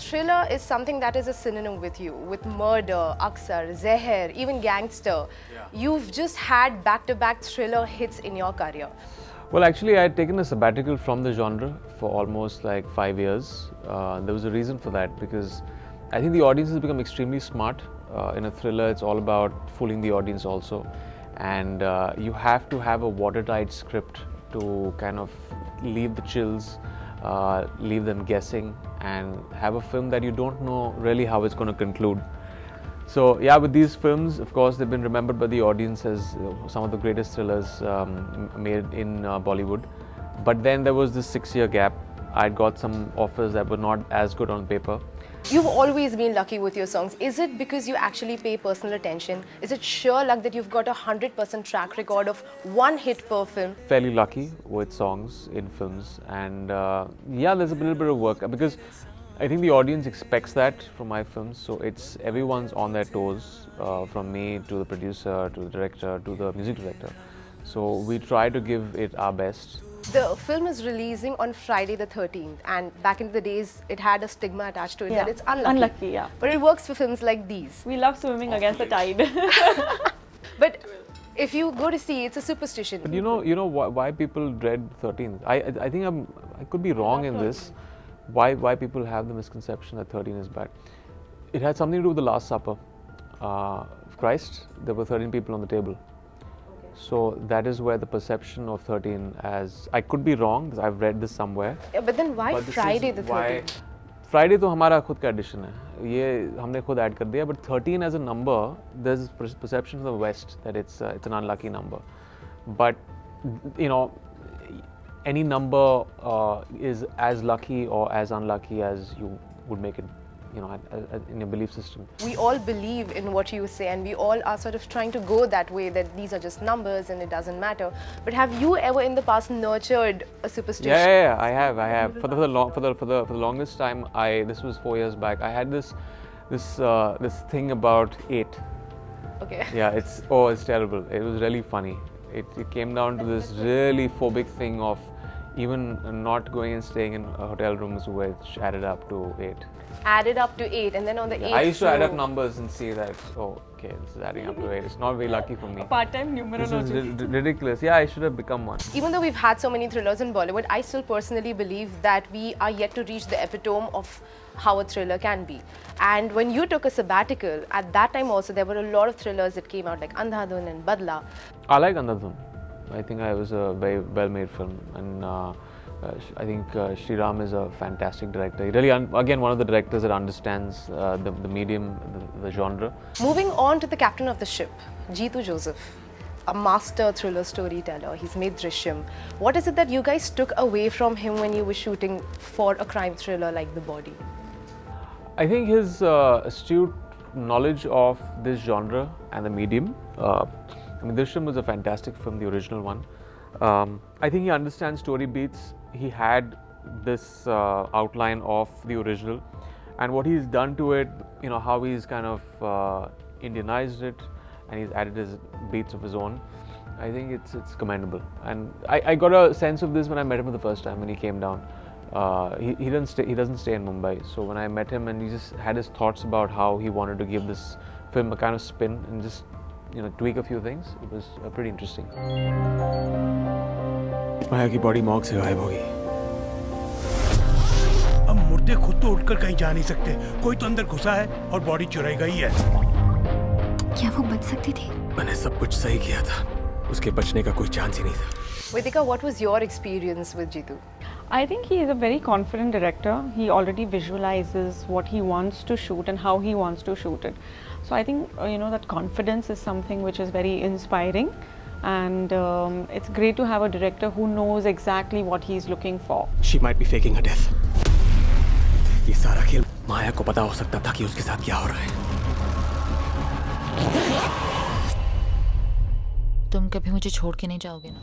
thriller is something that is a synonym with you, with murder, aksar, zeher, even gangster. Yeah. You've just had back-to-back thriller hits in your career. Well, actually, I had taken a sabbatical from the genre for almost like 5 years. There was a reason for that, because I think the audience has become extremely smart. In a thriller, it's all about fooling the audience also. And you have to have a watertight script to kind of leave the chills, leave them guessing, and have a film that you don't know really how it's going to conclude. So yeah, with these films, of course, they've been remembered by the audience as some of the greatest thrillers made in Bollywood. But then there was this 6-year gap. I'd got some offers that were not as good on paper. You've always been lucky with your songs. Is it because you actually pay personal attention? Is it sheer luck that you've got a 100% track record of one hit per film? Fairly lucky with songs in films, and yeah, there's a little bit of work, because I think the audience expects that from my films. So it's everyone's on their toes, from me to the producer, to the director, to the music director. So we try to give it our best. The film is releasing on Friday the 13th, and back in the days it had a stigma attached to it that it's unlucky. Yeah. But it works for films like these. We love swimming against the tide. But if you go to see, it's a superstition. But you know why people dread 13th? I think I could be wrong in this. Why people have the misconception that 13 is bad? It had something to do with the Last Supper. Christ, there were 13 people on the table. So that is where the perception of 13 as, I could be wrong, because I've read this somewhere. Yeah, but then why Friday the 13th? Friday तो हमारा खुद का addition है, ये हमने खुद add कर दिया. But 13 as a number, there's perception from the West that it's an unlucky number. But you know, any number is as lucky or as unlucky as you would make it, you know, in your belief system. We all believe in what you say, and we all are sort of trying to go that way, that these are just numbers and it doesn't matter. But have you ever in the past nurtured a superstition? Yeah, I have. For the longest time, this was 4 years back. I had this thing about 8. Okay. Yeah, it's terrible. It was really funny. It came down to this really phobic thing of even not going and staying in hotel rooms, which added up to 8. Added up to 8, and then on the 8th. I used to add up numbers and see that, oh, okay, this is adding up to 8. It's not very lucky for me. A part-time numerologist. This is ridiculous. Yeah, I should have become one. Even though we've had so many thrillers in Bollywood, I still personally believe that we are yet to reach the epitome of how a thriller can be. And when you took a sabbatical, at that time also there were a lot of thrillers that came out, like Andhadhun and Badla. I like Andhadhun. I think it was a very well-made film, and I think Sriram is a fantastic director. He really, again, one of the directors that understands the medium, the genre. Moving on to the captain of the ship, Jeetu Joseph, a master thriller storyteller. He's made Drishyam. What is it that you guys took away from him when you were shooting for a crime thriller like The Body? I think his astute knowledge of this genre and the medium. I mean, Drishyam was a fantastic film, the original one. I think he understands story beats. He had this outline of the original, and what he's done to it, you know, how he's kind of Indianized it, and he's added his beats of his own. I think it's commendable, and I got a sense of this when I met him for the first time when he came down. He doesn't stay in Mumbai, so when I met him and he just had his thoughts about how he wanted to give this film a kind of spin and just, you know, tweak a few things, it was pretty interesting. माया की body morgue से गायब होगी। अब मुर्दे खुद तो उठकर कहीं जा नहीं सकते, कोई तो अंदर घुसा है और बॉडी चुराई गई है। क्या वो बच सकती थी? मैंने सब कुछ सही किया था, उसके बचने का कोई चांस ही नहीं था। Vedika, what was your experience with Jeetu? I think he is a very confident director. He already visualizes what he wants to shoot and how he wants to shoot it. So I think that confidence is something which is very inspiring, and it's great to have a director who knows exactly what he's looking for. She might be faking her death. ये सारा खेल माया को पता हो सकता था कि उसके साथ क्या हो रहा है। तुम कभी मुझे छोड़ के नहीं जाओगे ना?